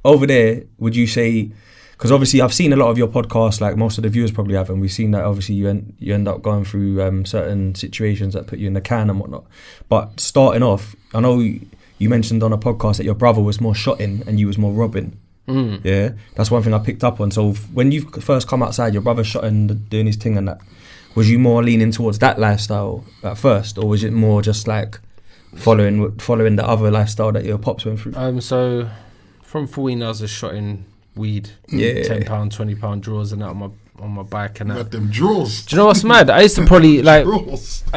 over there, would you say? Because obviously I've seen a lot of your podcasts, like most of the viewers probably have, and we've seen that obviously you end up going through certain situations that put you in the can and whatnot. But starting off, I know you mentioned on a podcast that your brother was more shotting and you was more robbing. Yeah, that's one thing I picked up on. So when you first come outside, your brother shotting, doing his thing and that, was you more leaning towards that lifestyle at first, or was it more just like following the other lifestyle that your pops went through? So from 14 I was just shotting weed, £10, £20 drawers and that on my bike and that. Got them drawers. Do you know what's mad? I used to probably I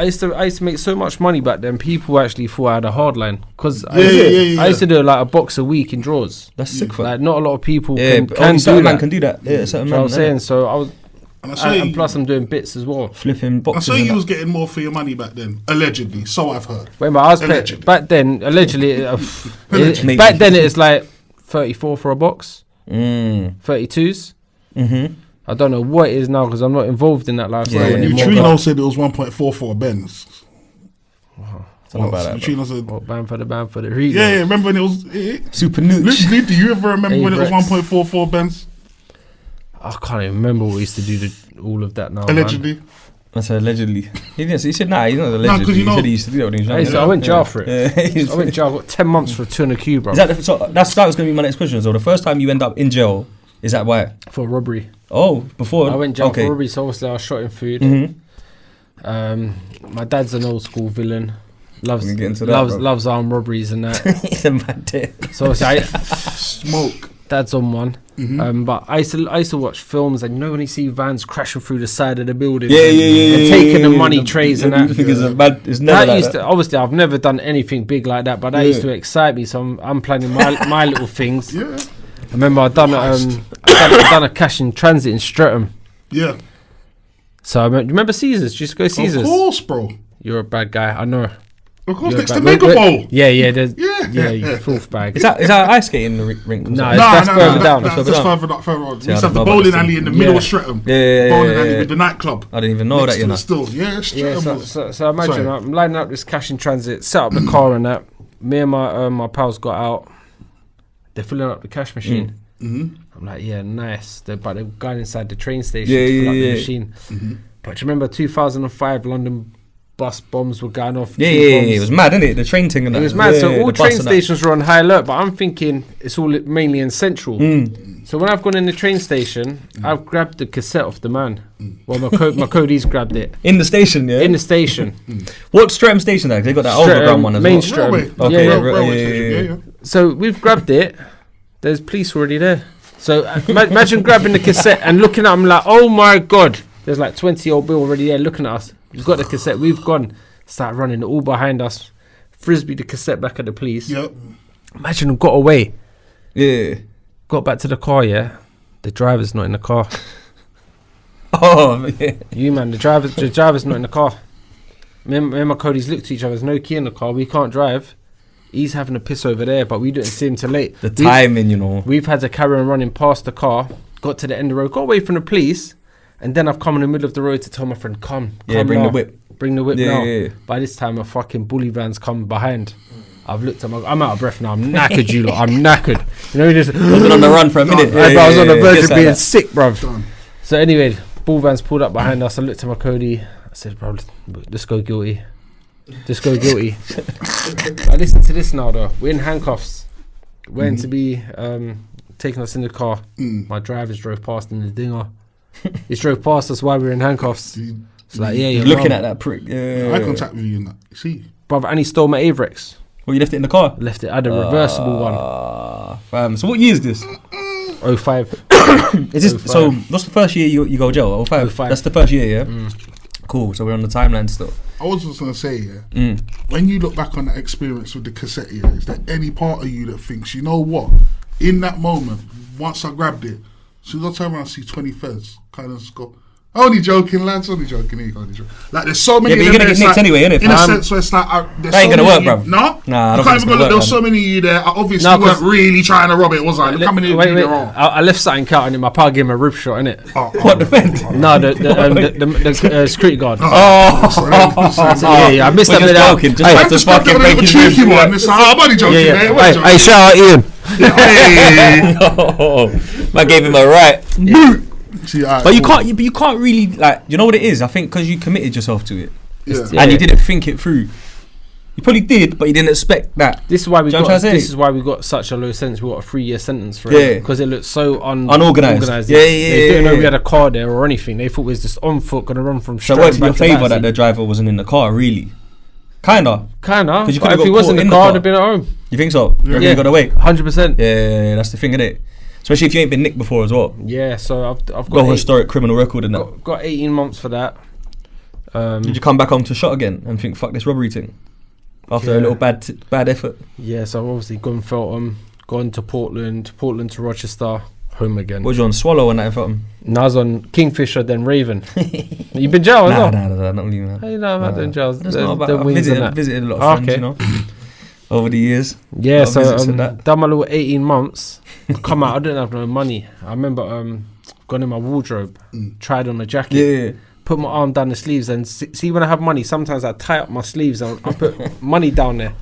used to make so much money back then. People actually thought I had a hard line because I used to do like a box a week in drawers. That's sick. Like not a lot of people can do that. Man can do that. Yeah, certain man. You know what I'm saying? So I was. And plus I'm doing bits as well. Flipping boxes. I saw you was getting more for your money back then, allegedly. So I've heard. Wait, but I was back then, allegedly. Back then it was like 34 for a box. 32s. I don't know what it is now because I'm not involved in that lifestyle anymore. Neutrino said it was 1.4 for a Benz. Wow. Something about that. Neutrino said, band for the region. Yeah, remember when it was Super Nooch. Literally, do you ever remember when it was 1.4 for a Benz? I can't even remember what we used to do all of that now. Allegedly. Man. I said allegedly. He said nah, he's not allegedly. He said he used to do that when he was young. I went jail for it. I went jail. I got 10 months for a 200Q, bro. That was going to be my next question. So the first time you end up in jail, is that why? For robbery. Oh, before? I went jail for robbery, so obviously I was shot in food. My dad's an old school villain. Loves armed robberies and that. He's a mad dick. So obviously I smoke. Dad's on one. But I used to watch films, and you know when you see vans crashing through the side of the building, and taking the money trays and that. It's never like that. Obviously, I've never done anything big like that, but that used to excite me. So I'm planning my little things. Yeah. I remember I'd done a cash in transit in Streatham. Yeah. So you remember Caesars? Just go Caesars. Of course, bro. You're a bad guy. I know. Of course, next to Mega Bowl. Yeah, you fourth bag. Is that ice skating rink? No, that's further down. That's further on. We used to have the bowling alley in the middle of Streatham. Bowling alley with the nightclub. I didn't even know that, you know. So imagine I'm lining up this cash in transit, set up the car and that. Me and my pals got out. They're filling up the cash machine. I'm like, yeah, nice. But they're going inside the train station to fill up the machine. But do you remember 2005 London bus bombs were going off? It was mad, innit? The train thing and that. It was mad. So all train stations were on high alert, but I'm thinking it's all mainly in Central. So when I've gone in the train station, I've grabbed the cassette off the man. Well, my Cody's grabbed it. In the station, yeah? In the station. What Streatham station there? They got that overground one as main well. Streatham. Okay, So we've grabbed it. There's police already there. So imagine grabbing the cassette and looking at them like, oh my God. There's like 20-year-old Bill already there looking at us. We've got the cassette. We've gone. Start running all behind us. Frisbee the cassette back at the police. Yep. Imagine them got away. Yeah. Got back to the car, yeah. The driver's not in the car. Oh, yeah. You, man. The driver's not in the car. Me and my Cody's looked at each other. There's no key in the car. We can't drive. He's having a piss over there, but we didn't see him till late. The timing, you know. We've had to carry on running past the car. Got to the end of the road. Got away from the police. And then I've come in the middle of the road to tell my friend, come bring the whip. Bring the whip now. Yeah. By this time, a fucking bully van's come behind. I've looked at I'm out of breath now. I'm knackered, you lot. I'm knackered. You know, just wasn't on the run for a minute. I was on the verge of being sick, bruv. So anyway, bull van's pulled up behind us. I looked at my Cody. I said, bro, let's go guilty. Just go guilty. I listen to this now, though. We're in handcuffs. Waiting to be taking us in the car. My drivers drove past in the dinger. He drove past us while we were in handcuffs. It's like, yeah, you're looking at that prick. Yeah. Eye contact with you and that. You see? Brother, and he stole my Avrex. Well, you left it in the car? Left it. I had a reversible one. Fam. So what year is this? 05. Is this, so what's the first year you go jail? 05? That's the first year, yeah? Cool, so we're on the timeline still. I was just going to say, when you look back on that experience with the cassette, is there any part of you that thinks, you know what, in that moment, once I grabbed it, as soon as I turn around and see 20 feds, kind of just go, only joking, lads, only joking. Like, there's so many. Yeah, but you're going to get nicked anyway, innit? In a sense where it's like, that ain't going to work, bruv. No? Nah, I don't think there was so many of you there. I obviously weren't really trying to rob it, was I? Coming in wait. I left something out and my pa gave him a rib shot, innit? What, the fence? No, the security guard. Yeah, I missed that bit out. Just to fucking break his rib. I'm only joking, mate. Hey, shout out Ian. Man gave him a right. See, But you can't really, like, you know what it is? I think because you committed yourself to it, Yeah. and you didn't think it through. You probably did, but you didn't expect that. This is why we Do you know what I'm trying to say? This is why we got such a low sentence. We got a 3-year sentence for Yeah. it because it looked so Unorganised. They didn't know we had a car there or anything. They thought we was just on foot, gonna run from. So it worked in your favour that the driver wasn't in the car, really. Kinda. Because you if could've he got wasn't caught in in the the car, car. I'd have been at home. You think so? Yeah. You got away. 100%. Yeah, that's the thing, innit? Especially if you ain't been nicked before as well. Yeah, so I've Got got a historic criminal record in that. got 18 months for that. Did you come back home to shot again and think, fuck this robbery thing? After a little bad effort. Yeah, so I've obviously gone Feltham, gone to Portland to Rochester, home again. Was you on Swallow and that in Feltham? Now I was on Kingfisher, then Raven. You've been jail as well? Nah, not really. How you know about doing jails? That's not about. I visited a lot of friends, you know, over the years. Yeah, so done my little 18 months. Come out, I didn't have no money. I remember gone in my wardrobe, tried on a jacket. Yeah. Put my arm down the sleeves and see when I have money, sometimes I tie up my sleeves and I put money down there.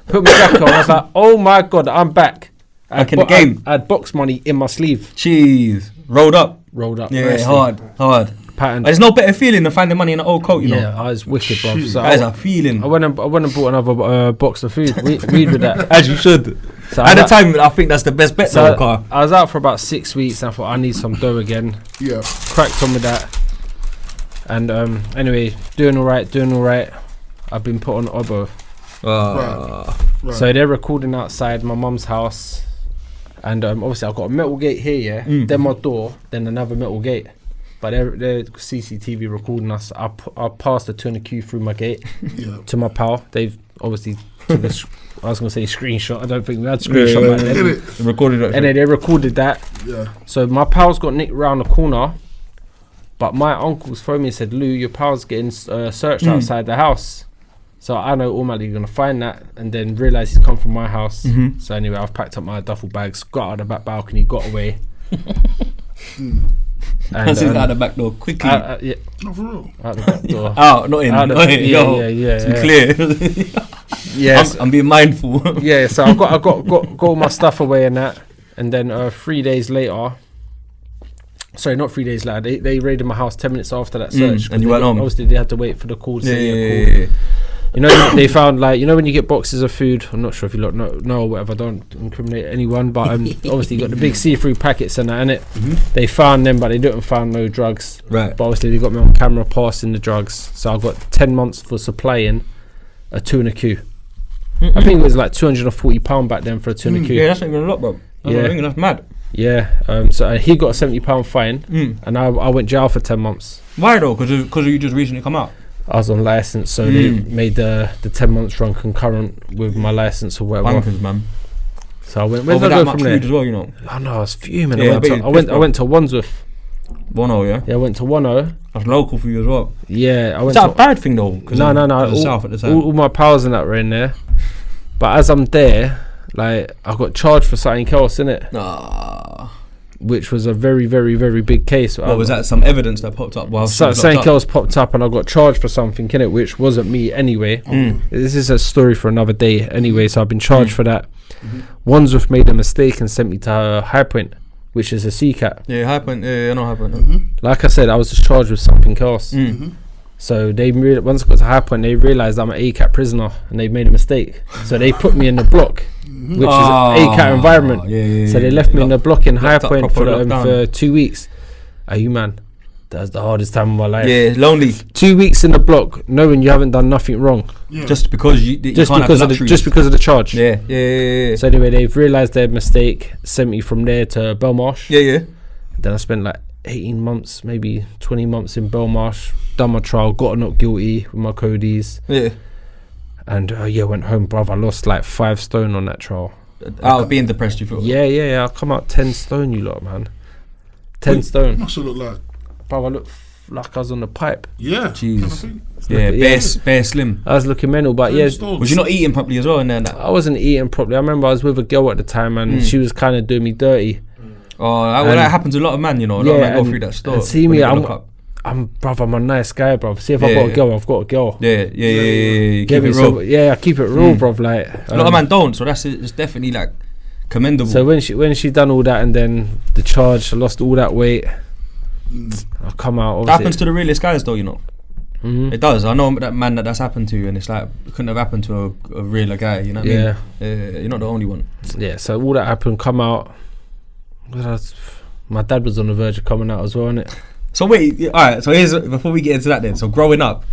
Put my jacket on, I was like, oh my God, I'm back. Back in the game. I had box money in my sleeve. Jeez. Rolled up. Yeah, nicely. hard. Patterned. There's no better feeling than finding money in an old coat, you know. Yeah, I was wicked, bro. So that is a feeling. I went and bought another box of food. Weed with that. As you should. So at the time, I think that's the best bet. So car. I was out for about 6 weeks and I thought I need some dough again. Yeah. Cracked on with that. And anyway, doing all right. I've been put on Obo. Right. So they're recording outside my mum's house. And obviously I've got a metal gate here, yeah. Then my door, then another metal gate. But they're CCTV recording us. I passed the turn queue through my gate to my pal. They've obviously took a I was going to say screenshot. I don't think we had screenshot back then. Recorded it. And then they recorded that. Yeah. So my pal's got nicked round the corner. But my uncle's phoned me and said, Lou, your pal's getting searched outside the house. So I know automatically going to find that and then realise he's come from my house. So anyway, I've packed up my duffel bags, got out of the back balcony, got away. And out the back door quickly. Yeah. Not for real. Out the back door. Out, not in. Yeah. Clear. Yes. I'm being mindful. Yeah, so I got all my stuff away and that. And then 3 days later... Sorry, not 3 days later. They raided my house 10 minutes after that search. And you went home. Obviously, they had to wait for the call. Yeah. You know, they found when you get boxes of food. I'm not sure if you lot know or whatever. Don't incriminate anyone, but obviously you got the big see-through packets and that in it. They found them, but they didn't find no drugs. Right. But obviously they got me on camera passing the drugs. So I've got 10 months for supplying a tuna Q. I think it was like £240 back then for a tuna Q. Yeah, that's not even a lot, bro. That's mad. Yeah, so he got a £70 fine, and I went jail for 10 months. Why though? Because you just recently come out. I was on license, so they made the 10 months run concurrent with my license or whatever. Bankers, man. So I went. Where Over did I that go much from there? food as well, you know. I know, I was fuming. Yeah, I went to Wandsworth. Bono, yeah. Yeah, I went to Wano. That's local for you as well. Yeah, I went. Is that a bad thing though? No. South at the time. All my pals and that were in there, but as I'm there, like I got charged for something else, innit? Which was a very, very, very big case. Well, was that some evidence that popped up? While something else popped up and I got charged for something, innit, which wasn't me anyway. This is a story for another day anyway, so I've been charged for that. Wandsworth made a mistake and sent me to High Point, which is a CCAT. Yeah, High Point, I know High Point. Like I said, I was just charged with something else. So they once I got to High Point, they realised I'm an ACAT prisoner and they made a mistake. So they put me in the block, which is ACAT environment. So they left me in the block in High Point for 2 weeks. Are you man? That's the hardest time of my life. Yeah, lonely. 2 weeks in the block, knowing you haven't done nothing wrong. Just because you just because of the charge. Yeah. So anyway, they've realised their mistake, sent me from there to Belmarsh. Yeah. Then I spent like 18 months, maybe 20 months in Belmarsh. Done my trial, got not guilty with my codies. Yeah. And went home, bruv. I lost like 5 stone on that trial. Out of being depressed, you feel? Yeah. I come out 10 stone, you lot, man. 10 stone. Must have looked like. Bruv, I looked like I was on the pipe. Yeah. Jeez. Yeah, bare slim. I was looking mental, but yeah. Was you not eating properly as well in there? I wasn't eating properly. I remember I was with a girl at the time and she was kind of doing me dirty. Oh, that happens to a lot of men, you know. A lot of men go through that stuff. And see me, I'm a nice guy, bruv. See if I've got a girl, I've got a girl. Yeah. Keep it real. I keep it real, bruv. Like a lot of men don't, so it's definitely like commendable. So when she done all that and then the charge, I lost all that weight. I come out. That happens to the realest guys, though, you know. Mm-hmm. It does. I know that man that's happened to, and it's like it couldn't have happened to a realer guy. You know what I mean? You're not the only one. Yeah. So all that happened. Come out. My dad was on the verge of coming out as well, innit? So wait, all right. So here's before we get into that then. So growing up,